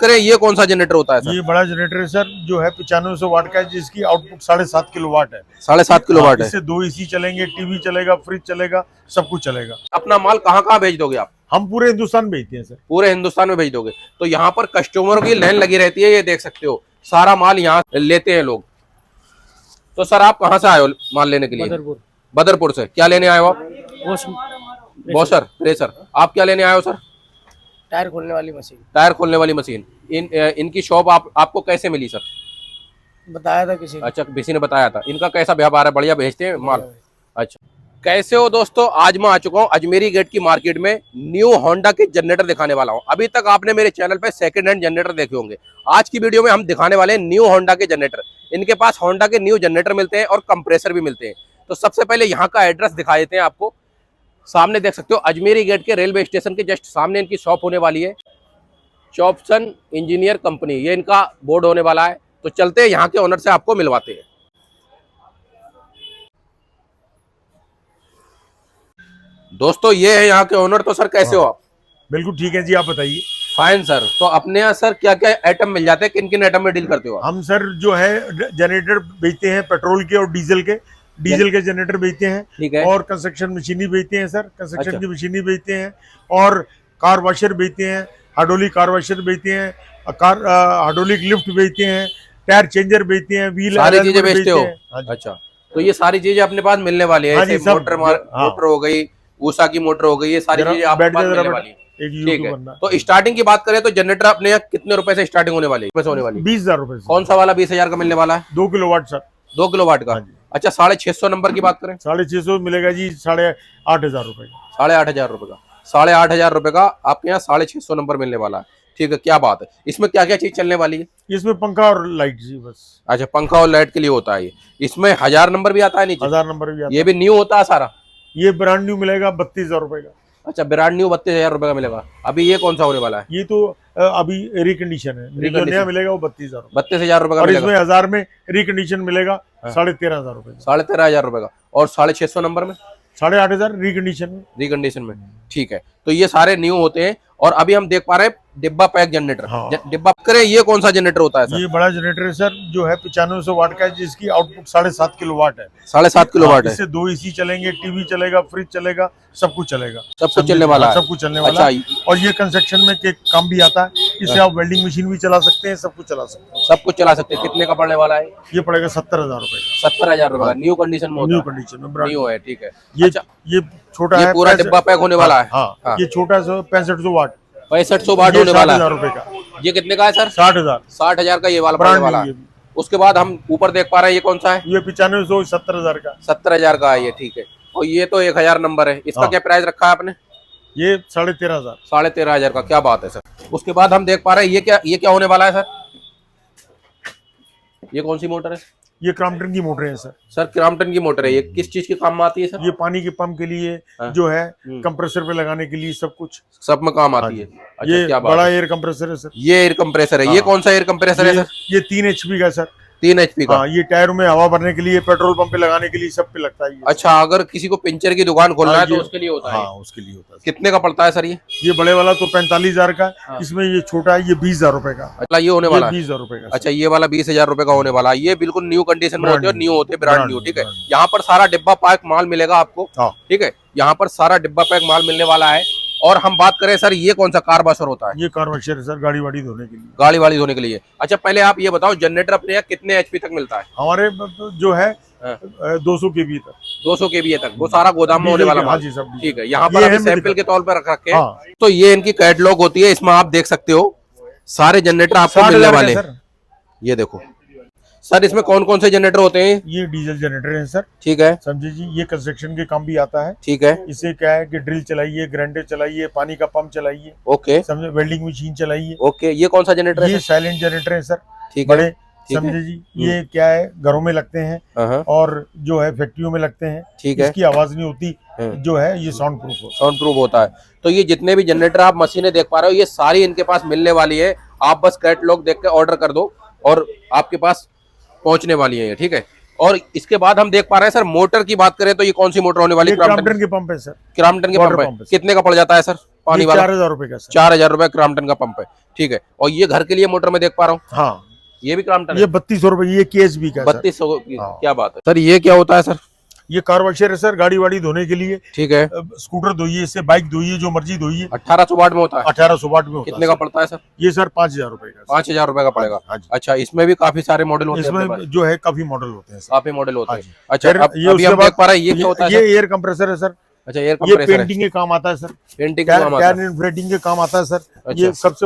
करें ये कौन सा जनरेटर होता है सर? ये बड़ा जनरेटर है सर, जो है 9500 वाट का है, जिसकी आउटपुट 7.5 किलोवाट है। 7.5 किलोवाट है। इससे 2 AC चलेंगे, टीवी चलेगा, फ्रिज चलेगा, सब कुछ चलेगा। अपना माल कहाँ कहाँ भेज दोगे आप? हम पूरे हिंदुस्तान भेजते हैं सर। पूरे हिंदुस्तान में भेज दोगे। तो यहाँ पर कस्टमरों की लाइन लगी रहती है, ये देख सकते हो, सारा माल यहाँ लेते हैं लोग। तो सर आप कहाँ से आए हो माल लेने के लिए? बदरपुर से। क्या लेने आए हो आप? Washer, pressure. आप क्या लेने आए हो सर? टायर खोलने वाली मशीन। टायर खोलने वाली मशीन। इनकी शॉप आपको कैसे मिली सर? बताया था किसी ने। अच्छा, किसी ने बताया था। इनका कैसा व्यापार है? बढ़िया भेजते हैं माल? अच्छा, कैसे हो दोस्तों? आज मैं आ चुका हूँ अजमेरी गेट की मार्केट में, न्यू होंडा के जनरेटर दिखाने वाला हूँ। अभी तक आपने मेरे चैनल पे सेकंड हैंड जनरेटर देखे होंगे। आज की वीडियो में हम दिखाने वाले हैं न्यू होंडा के जनरेटर। इनके पास होंडा के न्यू जनरेटर मिलते हैं और कंप्रेसर भी मिलते हैं। तो सबसे पहले यहाँ का एड्रेस दिखा देते हैं आपको। सामने देख सकते हो, अजमेरी गेट के रेलवे स्टेशन के जस्ट सामने इनकी शॉप होने वाली है। चॉप्सन इंजीनियर कंपनी, ये इनका बोर्ड होने वाला है। तो चलते हैं यहाँ के ओनर से, आपको मिलवाते हैं। दोस्तों ये है यहाँ के ओनर। तो सर कैसे हो आप? बिल्कुल ठीक है जी, आप बताइए। Fine sir. तो अपने यहाँ सर क्या क्या आइटम मिल जाते हैं? किन किन आइटम में डील करते हो आप? हम सर जो है जनरेटर बेचते हैं, पेट्रोल के और डीजल के। डीजल के जनरेटर बेचते हैं, ठीक है। और कंस्ट्रक्शन मशीनरी बेचते हैं सर, कंस्ट्रक्शन अच्छा। की मशीनरी बेचते हैं, और कार वॉशर बेचते हैं, हाइड्रोलिक कार वॉशर बेचते हैं, हाइड्रोलिक लिफ्ट बेचते हैं, टायर चेंजर बेचते हैं, व्हील सारी चीजें बेचते हो? हाँ जी। अच्छा, तो ये सारी चीजें अपने पास मिलने वाली है? हाँ जी, जैसे सब। मोटर हो गई, ऊषा की मोटर हो गई, ये सारी चीजें आपके पास मिलने वाली है? ठीक है। तो स्टार्टिंग की बात करें तो जनरेटर अपने यहाँ कितने रुपए से स्टार्टिंग होने वाली है? 20,000 रुपए। कौन सा वाला 20,000 का मिलने वाला है? 2 किलोवाट सर। 2 किलोवाट का। अच्छा, 650 नंबर की बात करें? 650 मिलेगा जी, 8,500 रुपए का। 8,500 रुपए का। 8,500 रुपए का आपके यहाँ 650 नंबर मिलने वाला है। ठीक है, क्या बात है। इसमें क्या क्या चीज चलने वाली है? इसमें पंखा और लाइट जी बस। अच्छा, पंखा और लाइट के लिए होता है ये। इसमें 1000 नंबर भी आता है नीचे? 1000 नंबर भी आता है। ये भी न्यू होता है सारा? ये ब्रांड न्यू मिलेगा 32,000 रुपए का। अच्छा, ब्रांड न्यू 32,000 रुपए का मिलेगा। अभी ये कौन सा होने वाला है? ये तो अभी रिकंडीशन है, जो नया मिलेगा वो 32,000। 32,000 रुपए का और मिलेगा। इसमें 1000 में रिकंडीशन मिलेगा 13,500 रुपए। 13,500 रुपए का। और 650 नंबर में 8,500 रिकंडीशन में। रिकंडीशन में। ठीक है, तो ये सारे न्यू होते हैं। और अभी हम देख पा रहे हैं डिब्बा पैक जनरेटर। हाँ। डिब्बा करें, ये कौन सा जनरेटर होता है सर? ये बड़ा जनरेटर है सर, जो है 9500 वाट का है, जिसकी आउटपुट 7.5 किलोवाट है। 7.5 किलोवाट है। इससे 2 AC चलेंगे, टीवी चलेगा, फ्रिज चलेगा, सब कुछ चलेगा। सब कुछ चलने वाला है? सब कुछ चलने वाला है। और ये कंस्ट्रक्शन में के काम भी आता है। इससे आप वेल्डिंग मशीन भी चला सकते हैं, सब कुछ चला सकते हैं। सब कुछ चला सकते हैं। कितने का पड़ने वाला है? ये पड़ेगा 70,000 रुपए। 70,000 रुपए का। न्यू कंडीशन में होता न्यू है? कंडीशन में न्यू है, ठीक है। ये अच्छा, ये छोटा ये है, पूरा डिब्बा पैक होने वाला है? हाँ, ये छोटा 6500 वाट। 6500 वाट होने वाला है। 60,000 रुपए का। ये कितने का है सर? 60,000। 60,000 का ये वाला पड़ने वाला है। उसके बाद हम ऊपर देख पा रहे हैं, ये कौन सा है? ये 9500 70,000 का। 70,000 का है ये, ठीक है। और ये तो 1000 नंबर है। इसका क्या प्राइस रखा है आपने? ये 13,500। 13,500 का। क्या बात है सर। उसके बाद हम देख पा रहे हैं, ये क्या होने वाला है सर? ये कौन सी मोटर है? ये क्रॉम्पटन की मोटर है सर। सर क्रॉम्पटन की मोटर है। ये किस चीज के काम में आती है सर? ये पानी के पंप के लिए, जो है कंप्रेसर पे लगाने के लिए, सब कुछ सब में काम आती है। अच्छा, ये क्या बात बड़ा है। एयर कंप्रेसर है सर। ये एयर कंप्रेसर है। ये कौन सा एयर कंप्रेसर है सर? ये 3 HP का सर। 3 HP का। ये टायरों में हवा भरने के लिए, पेट्रोल पंप पे लगाने के लिए, सब पे लगता है ये। अच्छा, अगर किसी को पिंचर की दुकान खोलना है तो उसके लिए होता है? हाँ, उसके लिए होता है। कितने का पड़ता है सर ये? ये बड़े वाला तो 45,000 का। इसमें ये छोटा है, ये 20,000 रुपए का। अच्छा, ये होने वाला है 20,000 रुपए का। अच्छा, ये वाला 20,000 रुपए का होने वाला है। ये बिल्कुल न्यू कंडीशन में होते हैं, न्यू होते हैं, ब्रांड न्यू। ठीक है, यहाँ पर सारा डिब्बा पैक माल मिलेगा आपको। ठीक है, यहाँ पर सारा डिब्बा पैक माल मिलने वाला है। और हम बात करें सर, ये कौन सा कार वॉशर होता है? ये कार वॉशर है सर, गाड़ी वाड़ी धोने के लिए। गाड़ी वाड़ी धोने के लिए। अच्छा, पहले आप ये बताओ, जनरेटर अपने यहाँ कितने HP तक मिलता है? हमारे जो है 200 kV तक। 200 kVA तक। वो सारा गोदाम में होने वाला माल? जी, सब। ठीक है, यहाँ पर सैंपल के तौर पर रख रखे हैं। हाँ। तो ये इनकी कैटलॉग होती है, इसमें आप देख सकते हो सारे जनरेटर आपको मिलने वाले हैं। ये देखो सर, इसमें कौन कौन से जनरेटर होते हैं? ये डीजल जनरेटर है सर। ठीक है, समझे जी। ये कंस्ट्रक्शन के काम भी आता है। ठीक है। इससे क्या है कि ड्रिल चलाइए, ग्राइंडर चलाइए, पानी का पंप चलाइए, ओके, समझे, वेल्डिंग मशीन चलाइए। ओके। ये कौन सा जनरेटर है? ये साइलेंट जनरेटर है सर। ठीक बड़े, है, समझे जी। ये क्या है, घरों में लगते हैं और जो है फैक्ट्रियों में लगते हैं। ठीक है, इसकी आवाज नहीं होती, जो है ये साउंड प्रूफ होता है। तो ये जितने भी जनरेटर आप मशीनें देख पा रहे हो, ये सारी इनके पास मिलने वाली है। आप बस कैटलॉग देख के ऑर्डर कर दो और आपके पास पहुंचने वाली है ये। ठीक है, और इसके बाद हम देख पा रहे हैं सर, मोटर की बात करें तो ये कौन सी मोटर होने वाली है? क्रॉम्पटन के पंप है सर। क्रॉम्पटन के वाटर पंप पंप है। है। कितने का पड़ जाता है सर पानी वाला? 4000 रुपए का सर। 4000 रुपए क्रॉम्पटन का पंप है, ठीक है। और ये घर के लिए मोटर में देख पा रहा हूँ, हाँ ये भी क्रॉम्पटन ये 3200 रुपए, ये KSB का सर। 3200 की, हाँ। क्या बात है सर। ये क्या होता है सर? ये कार वॉशर है सर, गाड़ी वाड़ी धोने के लिए। ठीक है। स्कूटर धोइए, इससे बाइक धोइए, जो मर्जी धोइए। 1800 वाट में होता है। 1800 वाट में होता कितने है का सर। पड़ता है सर? ये सर 5000 रुपए का। 5000 रुपए का पड़ेगा। हाँ जी। अच्छा, इसमें भी काफी सारे मॉडल होते हैं अपने इसमें पास? जो है काफी मॉडल होते हैं सर। काफी मॉडल होते हाँ हैं। जी। अच्छा, फिर अब ये अभी उसके हम बाद देख पा रहे हैं ये क्या होता है ये सर? एयर कंप्रेसर है सर। अच्छा, एयर ये कंप्रेसर है, पेंटिंग के काम आता है सर। पेंटिंग का काम आता है। कैन इन्फ्लेटिंग के काम आता है सर। अच्छा। ये सबसे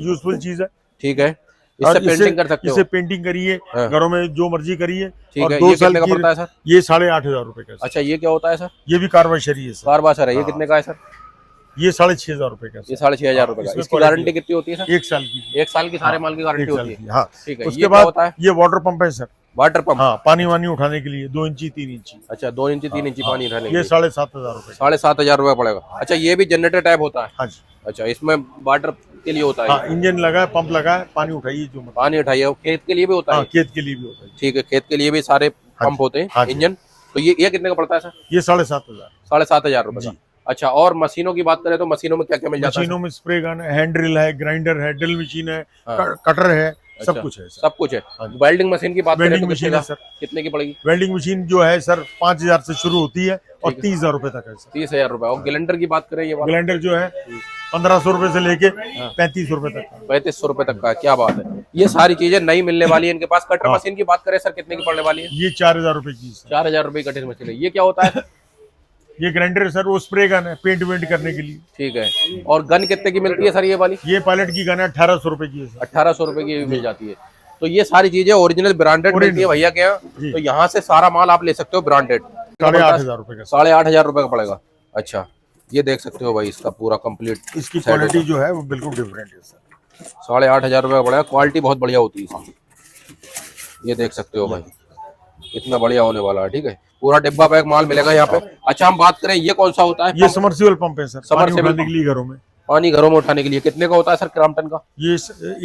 यूजफुल चीज है। ठीक है, और इससे पेंटिंग कर सकते इससे हो। पेंटिंग करिए, हाँ। घरों में जो मर्जी करिए। ठीक और है, 2 ये साल कितने का की पड़ता है सर? ये 8500 रुपए का सर। अच्छा, ये क्या होता है सर? ये भी कार वॉशर ही है सर। कार वॉशर है, ये हाँ। कितने का है सर? ये 6500 रुपए का ये सर। 6500 रुपए का। इसमें इसकी quality गारंटी है। कितनी होती है सर? 1 साल की। 1 साल की सारे माल की गारंटी 1 साल होती है। की, हाँ। ठीक है, ये उसके क्या बाद होता है? ये वाटर पंप है सर। Water pump. हाँ, पानी वानी उठाने के लिए 2 इंची 3 इंची। अच्छा, 2 इंची 3 इंची पानी उठाने के ये लिए 7500 रुपए। 7500 रुपए पड़ेगा। अच्छा, ये भी जनरेटर टाइप होता है? हाँ जी। अच्छा, इसमें वाटर के लिए होता है? हाँ, इंजन लगा है, पंप लगा है, पानी उठाइए जो मतलब। पानी उठाइए, और खेत के लिए भी होता हाँ, है? खेत के लिए भी होता है। ठीक है, खेत के लिए भी सारे पंप होते हैं, हाँ जी। इंजन। तो ये कितने का पड़ता है सर? ये 7500। 7500 रुपए का। जी। अच्छा, और मशीनों की बात करें तो मशीनों में क्या क्या मिल जाता है? मशीनों में स्प्रे गन है, हैंड ड्रिल है, ग्राइंडर है, ड्रिल मशीन है, हाँ। कटर है, अच्छा, सब कुछ है सर। सब कुछ है। हाँ जी। वेल्डिंग मशीन की बात करें वेल्डिंग तो मशीन कितने है का- सर। कितने की पड़ेगी? वेल्डिंग मशीन जो है सर 5000 से शुरू होती है और ठीक है। 30000 रुपए तक है सर। 30000 रुपए। और ग्राइंडर की बात करें, ये वाला ग्राइंडर जो है 1500 रुपए से लेके हाँ। 3500 रुपए तक। 3500 रुपए तक का है। क्या बात है, ये सारी चीजें नई मिलने वाली है इनके पास। कटर हाँ। मशीन की बात करें सर, कितने की पड़ने वाली है? ये 4000 रुपए की सर। 4000 रुपए की कटर मशीन है। ये क्या होता है? ये ग्राइंडर सर, वो स्प्रे गन है, पेंट वेंट करने के लिए। ठीक है। और गन कितने की मिलती है सर ये वाली? ये पायलट की गन है, 1800 रुपए की है सर। 1800 रुपए की भी मिल जाती है। तो ये सारी चीजें ओरिजिनल ब्रांडेड मिलती है भैया के यहाँ। जी। तो यहाँ से सारा माल आप ले सकते हो ब्रांडेड। 8500 रुपए का सर। 8500 रुपए का पड़ेगा। अच्छा, ये देख सकते हो भाई, इसका पूरा कंप्लीट इसकी क्वालिटी जो है वो बिल्कुल डिफरेंट है सर। 8500 रुपए का पड़ेगा। क्वालिटी बहुत बढ़िया होती है इसकी, ये देख सकते हो भाई, इतना बढ़िया होने वाला है। ठीक है, पूरा डिब्बा पैक माल मिलेगा यहाँ पे। अच्छा, हम बात करें ये कौन सा होता है? ये समर्सिबल पंप है सर, पानी Submersible उठाने के लिए घरों में। पानी घरों में उठाने के लिए। कितने का होता है सर क्रॉम्पटन का? ये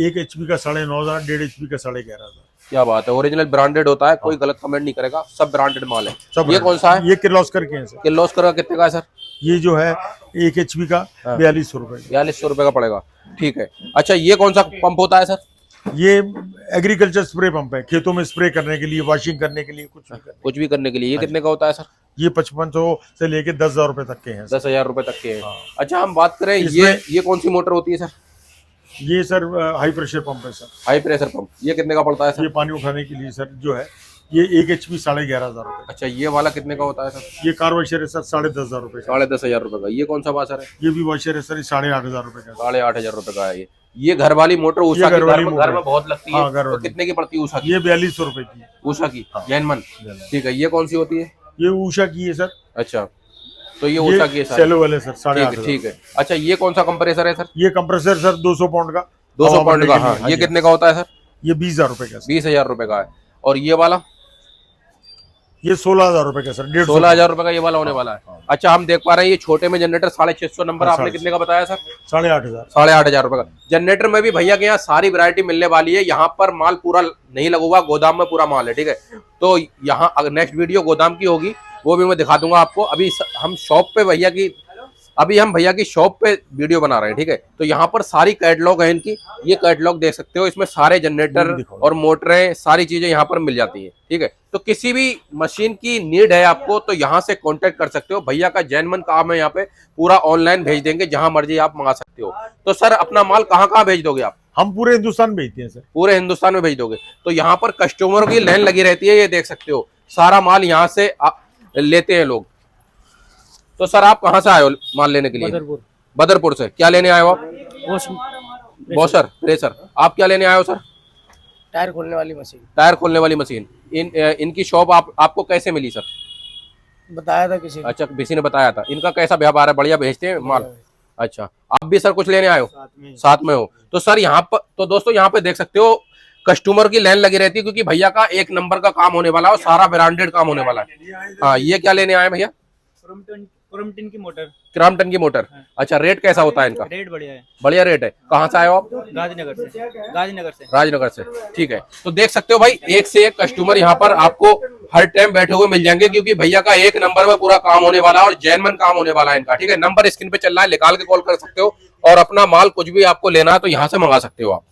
1 HP का 9500, 1.5 HP का 11,500। क्या बात है, ओरिजिनल ब्रांडेड होता है, कोई गलत कमेंट नहीं करेगा, सब ब्रांडेड माल है। सब ये कौन सा है? ये किर्लोस्कर के हैं सर। किर्लोस्कर का कितने का है सर? ये जो है 1 HP का 4200 रुपए। 4200 रुपए का पड़ेगा। ठीक है। अच्छा, ये कौन सा पंप होता है सर? ये एग्रीकल्चर स्प्रे पंप है, खेतों में स्प्रे करने के लिए, वॉशिंग करने के लिए, कुछ भी करने। कुछ भी करने के लिए। ये कितने का होता है सर? ये 5500 से लेके 10,000 रुपए तक के हैं सर। 10,000 रुपए तक के हैं। अच्छा, हम बात करें इसमें- ये कौन सी मोटर होती है सर? ये सर हाई प्रेशर पंप है सर। High pressure pump. ये कितने का पड़ता है सर? ये पानी उठाने के लिए सर जो है, ये 1 HP 11,500 रुपए। अच्छा, ये वाला कितने का होता है सर? ये कार वॉशर है सर, 10,500 रुपए का। 10,500 रुपए का। ये कौन सा वाशर है? ये भी वॉशर है सर, ये 8,500 रुपए का। 8,500 रुपए का है ये घर वाली मोटर उषा ये की घर वाली घर मोटर में बहुत लगती है। हाँ, घर तो वाली। कितने की पड़ती है उषा की? ये 4200 रुपए की। उषा की जैनमन। ठीक है, ये कौन सी होती है? ये उषा की है सर। अच्छा, तो ये उषा की है सारी। सेलो वाले सर, ठीक 8,500। है, ठीक है। अच्छा, ये कौन सा कंप्रेसर है सर? ये कंप्रेसर सर 200 पाउंड का। 200 हवा पाउंड भरने का। के लिए। हाँ, ये जी। कितने का होता है सर? ये 20,000 रुपए का सर। 20,000 रुपए का है। और ये वाला? ये 16,000 रुपए का सर। 150। 16,000 रुपए का ये वाला होने वाला है। अच्छा, हम देख पा रहे हैं ये छोटे में जनरेटर 650 नंबर। हाँ, आपने कितने का बताया सर? 8,500। 8,500 रुपए का जनरेटर में भी भैया के यहाँ सारी वैरायटी मिलने वाली है। यहाँ पर माल पूरा नहीं लगा हुआ, गोदाम में पूरा माल है। ठीक है, तो यहाँ नेक्स्ट वीडियो गोदाम की होगी, वो भी मैं दिखा दूंगा आपको। हम शॉप पे भैया की भैया की शॉप पे वीडियो बना रहे हैं। ठीक है, तो यहाँ पर सारी कैटलॉग है इनकी। ये कैटलॉग देख सकते हो, इसमें सारे जनरेटर और मोटरें सारी चीजें यहाँ पर मिल जाती हैं। ठीक है, तो किसी भी मशीन की नीड है आपको तो यहाँ से कांटेक्ट कर सकते हो। भैया का जैनमन काम है, यहाँ पे पूरा ऑनलाइन भेज देंगे, जहां मर्जी आप मंगा सकते हो। तो सर, अपना माल कहाँ कहाँ भेज दोगे आप? हम पूरे हिंदुस्तान भेजते हैं सर। पूरे हिंदुस्तान में भेज दोगे। तो यहाँ पर कस्टमरों की लाइन लगी रहती है, ये देख सकते हो। सारा माल यहाँ से लेते हैं लोग। तो सर, आप कहाँ से आए हो माल लेने के लिए? बदरपुर। बदरपुर से। क्या लेने आए हो आप? Washer, pressure. आप क्या लेने आए हो सर? टायर खोलने वाली मशीन। टायर खोलने वाली मशीन। इनकी शॉप आपको कैसे मिली सर? बताया था किसी ने। अच्छा, किसी ने बताया था। इनका कैसा व्यापार है? बढ़िया भेजते हैं माल? अच्छा, आप भी सर कुछ लेने आए हो? साथ में हो। तो सर, यहाँ पर तो दोस्तों यहाँ पे देख सकते हो कस्टमर की लाइन लगी रहती है, क्योंकि भैया का 1 नंबर का काम होने वाला है और सारा ब्रांडेड काम होने वाला है। हाँ, ये क्या लेने आए भैया? क्रॉम्पटन की मोटर। क्रॉम्पटन की मोटर। अच्छा, रेट कैसा होता है इनका? रेट बढ़िया है। बढ़िया रेट है। कहाँ से आए हो आप? गांधीनगर से। गांधीनगर से। राजनगर से। ठीक है, तो देख सकते हो भाई, एक से एक कस्टमर यहाँ पर आपको हर टाइम बैठे हुए मिल जाएंगे, क्योंकि भैया का एक नंबर में पूरा काम होने वाला है और जेन्युइन काम होने वाला है इनका। ठीक है, नंबर स्क्रीन पे चल रहा है, निकाल के कॉल कर सकते हो और अपना माल कुछ भी आपको लेना है तो यहाँ से मंगा सकते हो आप।